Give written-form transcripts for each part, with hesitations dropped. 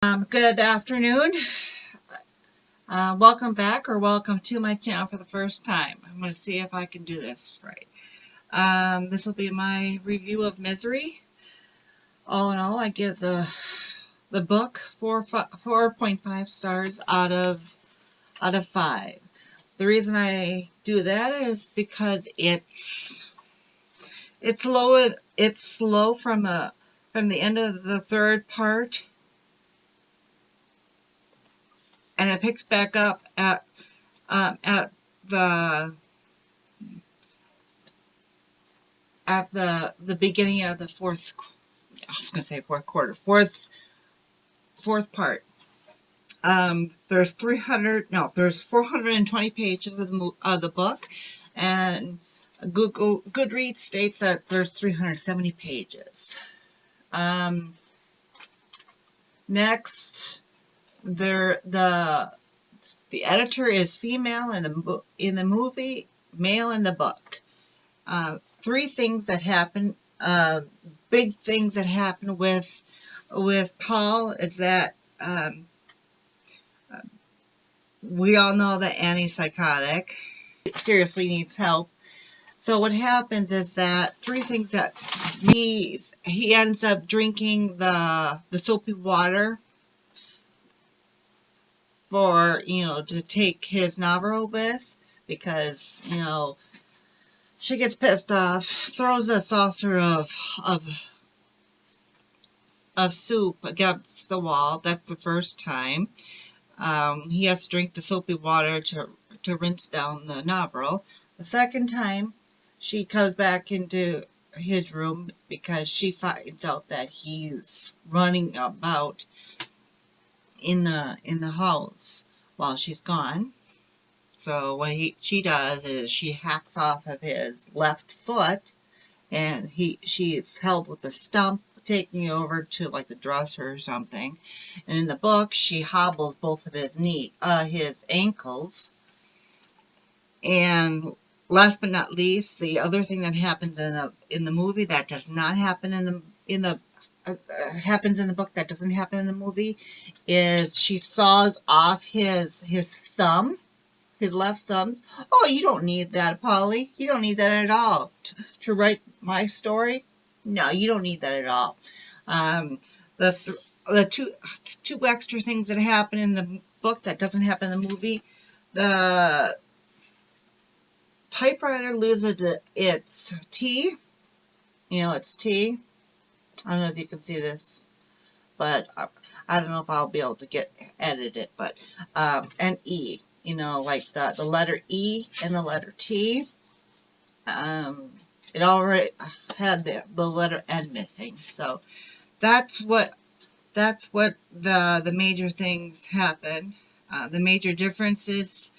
Good afternoon. Welcome back or welcome to my channel for the first time. I'm going to see if I can do this right. This will be my review of Misery. All in all, I give the book 4.5 stars out of 5. The reason I do that is because it's slow from the end of the third part, and it picks back up at the beginning of the fourth. I was going to say fourth quarter, fourth part. There's 420 pages of the book, and Goodreads states that there's 370 pages. Next, the editor is female in the movie, male in the book. Three things that happen, big things that happen with Paul is that we all know that Annie's psychotic, seriously needs help. So what happens is that three things that he ends up drinking the soapy water for, to take his Navarro with, because, she gets pissed off, throws a saucer of soup against the wall. That's the first time. He has to drink the soapy water to rinse down the Navarro. The second time, she comes back into his room because she finds out that he's running about in the house while she's gone. So what she does is she hacks off of his left foot, and she's held with a stump, taking over to like the dresser or something. And in the book, she hobbles both of his ankles. And last but not least, the other thing that happens in the movie that does not happen happens in the book that doesn't happen in the movie is she saws off his thumb. His left thumb. Oh, you don't need that, Polly. You don't need that at all to write my story. No, you don't need that at all. The two extra things that happen in the book that doesn't happen in the movie. The typewriter loses its T. It's T. I don't know if you can see this, but I don't know if I'll be able to edit it. But and E. Like the letter E and the letter T. It already had the letter N missing. So that's what the major things happen. The major differences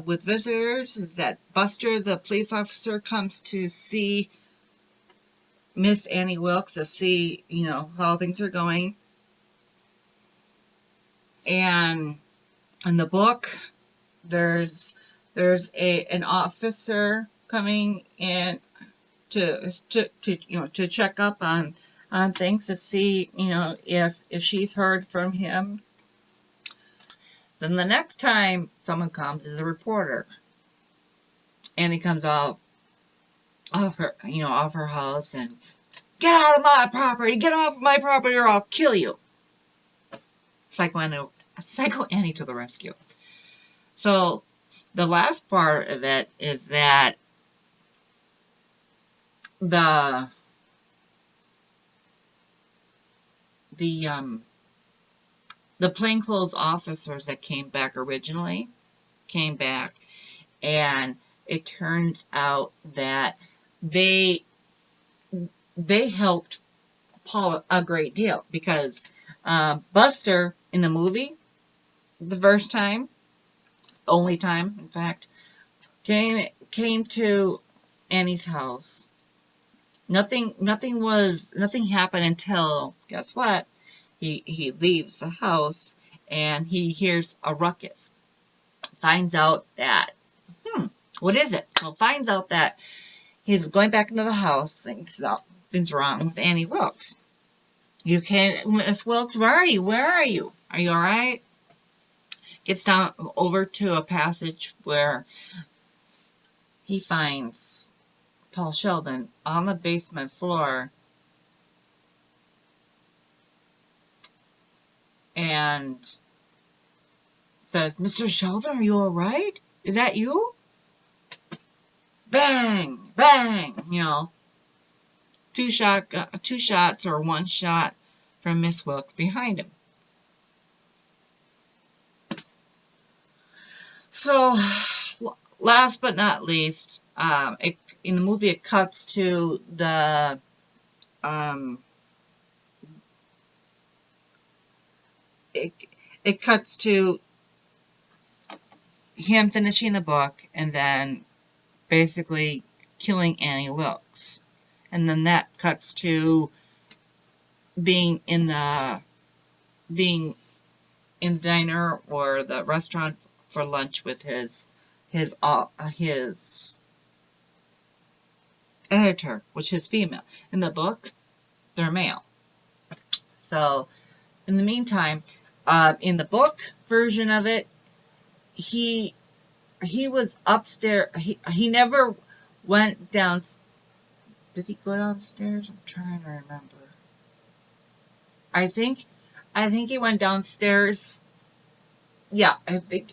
with visitors is that Buster, the police officer, comes to see Miss Annie Wilkes to see, how things are going. And in the book, there's an officer coming in to check up on things, to see, if she's heard from him. Then the next time someone comes is a reporter, and he comes out off her house and, get out of my property, get off my property, or I'll kill you. Psycho Annie to the rescue. So the last part of it is that the plainclothes officers that came back originally came back, and it turns out that they helped Paul a great deal, because Buster in the movie, the first time, only time in fact, came to Annie's house. Nothing happened until, guess what? He leaves the house and he hears a ruckus. Finds out that, what is it? So finds out that he's going back into the house, thinks things wrong with Annie Wilkes. You can't, Miss Wilkes, where are you? Where are you? Are you all right? Gets down over to a passage where he finds Paul Sheldon on the basement floor and says, "Mr. Sheldon, are you all right? Is that you?" Bang, bang, two shots or one shot from Miss Wilkes behind him. So, last but not least, in the movie it cuts to the it, it cuts to him finishing the book and then basically killing Annie Wilkes, and then that cuts to being in the diner or the restaurant for lunch with his editor, which is female. In the book, they're male. So in the meantime, in the book version of it, he was upstairs. He never went down. Did he go downstairs? I'm trying to remember. I think he went downstairs. Yeah, I think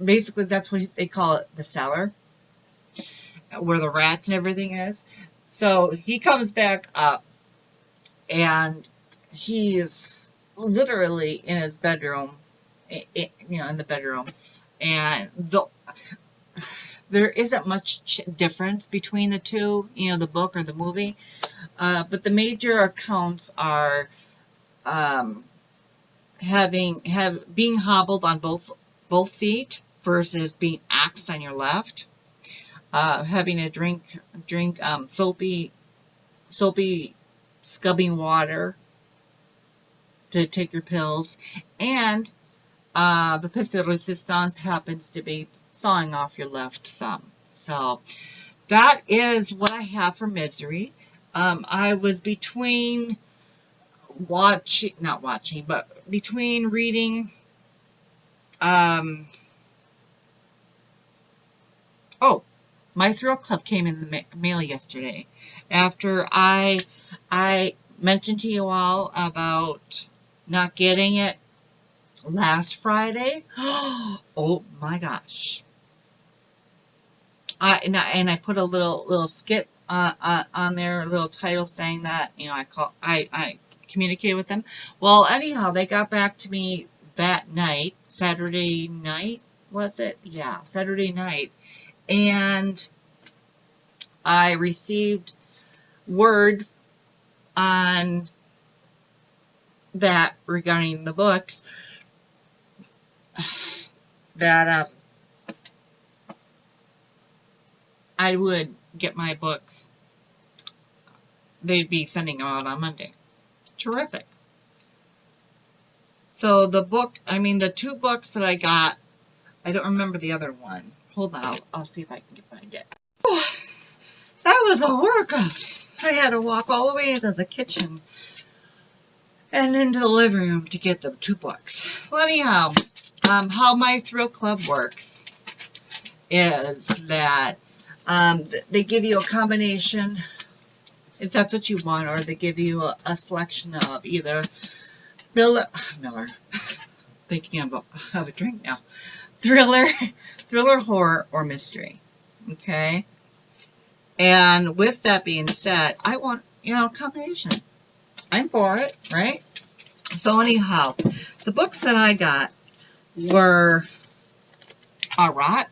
basically that's what they call it, the cellar, where the rats and everything is. So he comes back up, and he's literally in his bedroom, in the bedroom, and there isn't much difference between the two, the book or the movie, but the major accounts are being hobbled on both feet versus being axed on your left, having to drink soapy scubbing water to take your pills, and the piece de resistance happens to be sawing off your left thumb. So that is what I have for Misery. I was between between reading. Oh, my Thrill Club came in the mail yesterday. After I mentioned to you all about not getting it last Friday. Oh my gosh! I put a little skit on there, a little title saying that I communicated with them. Well, anyhow, they got back to me that night, Saturday night, was it? Yeah, Saturday night, and I received word on that regarding the books that I would get my books. They'd be sending them out on Monday. Terrific. So the two books that I got, I don't remember the other one. Hold on, I'll see if I can find it. Oh, that was a workout. I had to walk all the way into the kitchen and into the living room to get the two books. Well, anyhow, how my Thrill Club works is that they give you a combination, if that's what you want, or they give you a selection of either Miller, thinking of a drink now, thriller, horror, or mystery. Okay? And with that being said, I want, a combination. I'm for it, right? So anyhow, the books that I got were Ararat.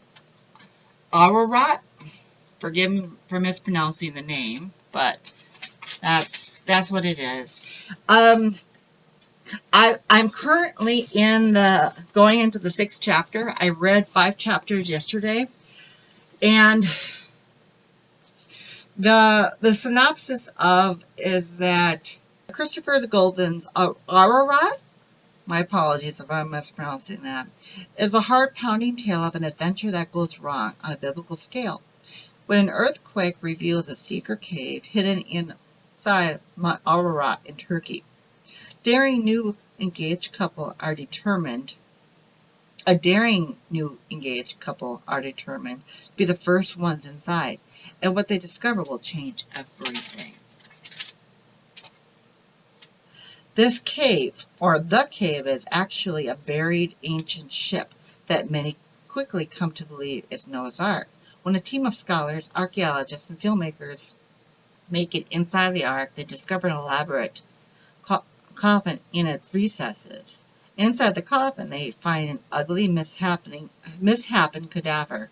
Forgive me for mispronouncing the name, but that's what it is. I'm currently going into the 6th chapter. I read 5 chapters yesterday, and the synopsis is that Christopher Golden's Ararat, my apologies if I'm mispronouncing that, is a heart-pounding tale of an adventure that goes wrong on a biblical scale. When an earthquake reveals a secret cave hidden inside Mount Ararat in Turkey, daring new engaged couple are determined A daring new engaged couple are determined to be the first ones inside, and what they discover will change everything. This cave, or the cave, is actually a buried ancient ship that many quickly come to believe is Noah's Ark. When a team of scholars, archaeologists, and filmmakers make it inside the Ark, they discover an elaborate coffin in its recesses. Inside the coffin, they find an ugly, misshapen cadaver.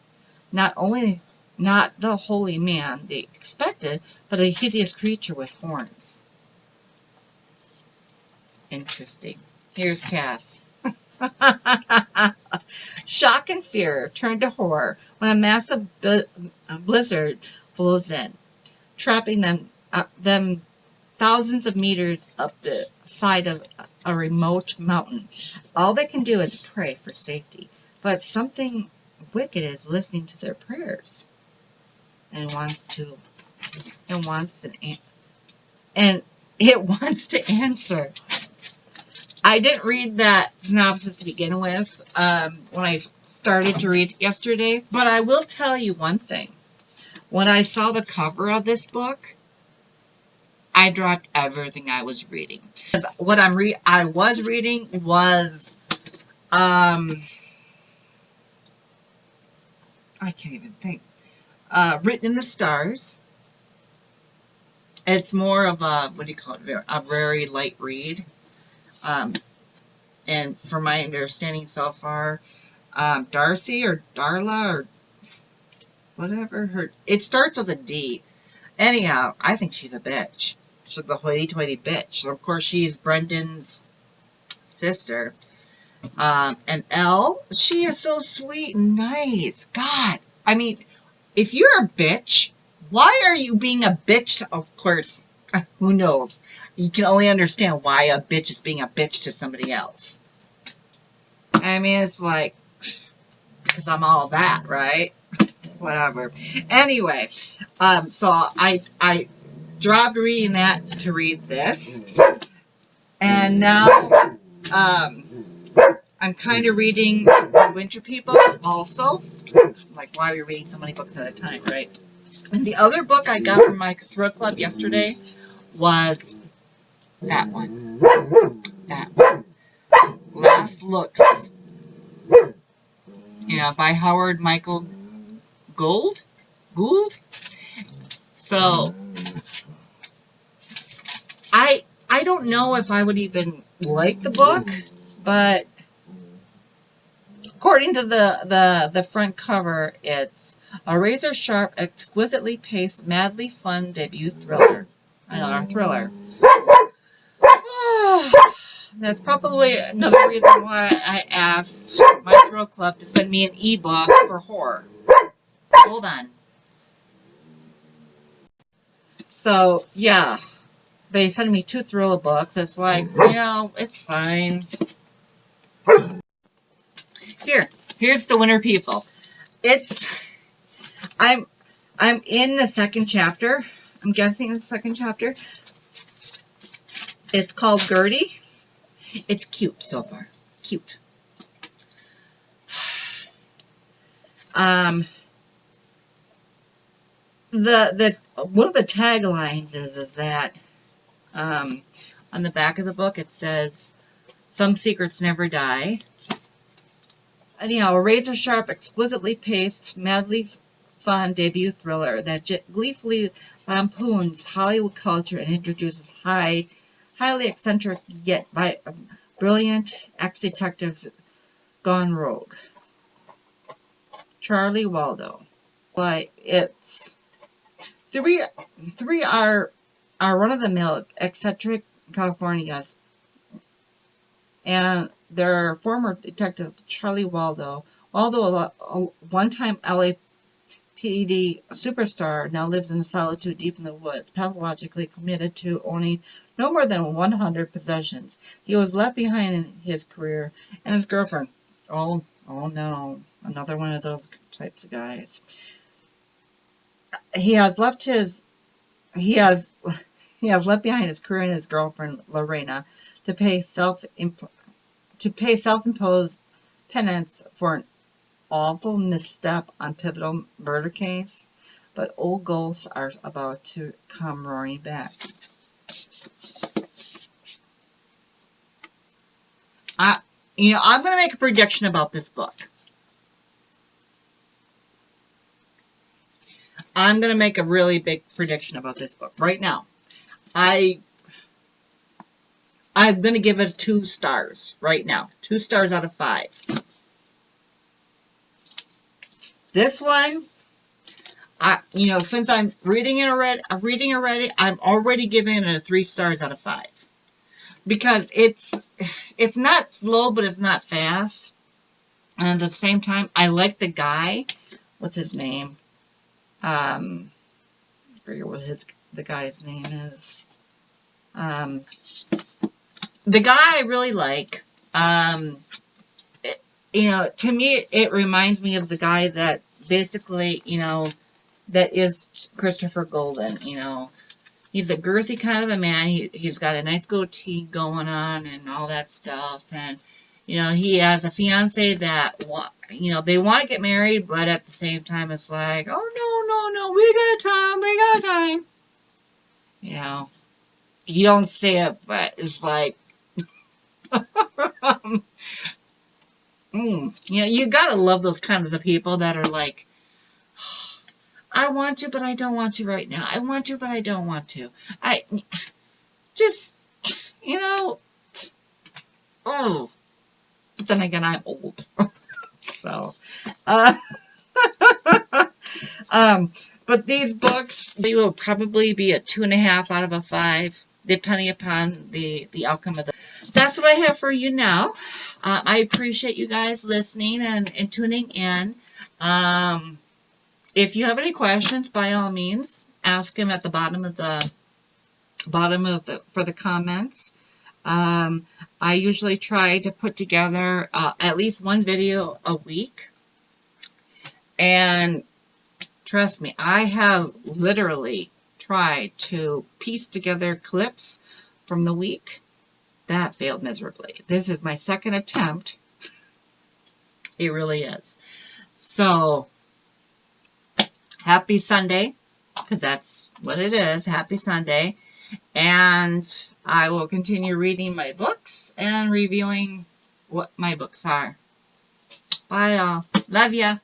Not only not the holy man they expected, but a hideous creature with horns. Interesting. Here's Cass. Shock and fear turn to horror when a massive blizzard blows in, trapping them thousands of meters up the side of a remote mountain. All they can do is pray for safety, but something wicked is listening to their prayers and wants to answer. I didn't read that synopsis to begin with when I started to read yesterday, but I will tell you one thing. When I saw the cover of this book, I dropped everything I was reading. What I was reading was I can't even think. Written in the Stars. It's more of a, what do you call it, a very light read. And from my understanding so far, Darcy or Darla or whatever, it starts with a D. Anyhow, I think she's a bitch. She's the hoity-toity bitch. So of course, she's Brendan's sister. And Elle, she is so sweet and nice. God, I mean, if you're a bitch, why are you being a bitch? Of course, who knows? You can only understand why a bitch is being a bitch to somebody else. I mean, it's like, because I'm all that, right? Whatever. Anyway, so I dropped reading that to read this. And now, I'm kind of reading The Winter People also. Like, why are we reading so many books at a time, right? And the other book I got from my thrill club yesterday was that one. That one. Last Looks. By Howard Michael Gould. So, I don't know if I would even like the book, but according to the front cover, it's a razor-sharp, exquisitely paced, madly fun debut thriller. Thriller. That's probably another reason why I asked my thrill club to send me an ebook for horror. Hold on. So, yeah. They sent me 2 thriller books. It's like, it's fine. Here's The Winter People. I'm in the second chapter. I'm guessing the second chapter. It's called Gertie. It's cute so far. Cute. The one of the taglines is that on the back of the book it says, "Some secrets never die." Anyhow, a razor-sharp, exquisitely paced, madly fun debut thriller that gleefully lampoons Hollywood culture and introduces highly eccentric yet brilliant ex-detective gone rogue, Charlie Waldo. Like, it's three are run-of-the-mill eccentric Californians, and their former detective Charlie Waldo. Waldo, a one-time LAPD superstar, now lives in solitude deep in the woods, pathologically committed to owning no more than 100 possessions. He was left behind in his career, and his girlfriend. Oh no, another one of those types of guys. He has left behind his career and his girlfriend Lorena to pay self-imposed penance for an awful misstep on pivotal murder case, but old ghosts are about to come roaring back. I'm going to make a prediction about this book. I'm going to make a really big prediction about this book right now. I'm going to give it 2 stars right now. 2 stars out of 5. This one, since I'm reading already, I'm already giving it a 3 stars out of 5. Because it's not slow, but it's not fast. And at the same time, I like the guy. What's his name? I forget what the guy's name is. The guy I really like. To me, it reminds me of the guy that basically, that is Christopher Golden. He's a girthy kind of a man. He's got a nice goatee going on and all that stuff. And, he has a fiance that, they want to get married, but at the same time, it's like, oh, no, we got time. You don't say it, but it's like, you gotta love those kinds of people that are like, I want to, but I don't want to right now. I want to, but I don't want to. I just, oh, but then again, I'm old. So, but these books, they will probably be a 2.5 out of a 5, depending upon the outcome of the. That's what I have for you now. I appreciate you guys listening and tuning in. If you have any questions, by all means, ask them at the bottom of the for the comments. I usually try to put together at least 1 video a week. And trust me, I have literally tried to piece together clips from the week. That failed miserably. This is my 2nd attempt. It really is. So, happy Sunday, because that's what it is. Happy Sunday. And I will continue reading my books and reviewing what my books are. Bye, all. Love ya.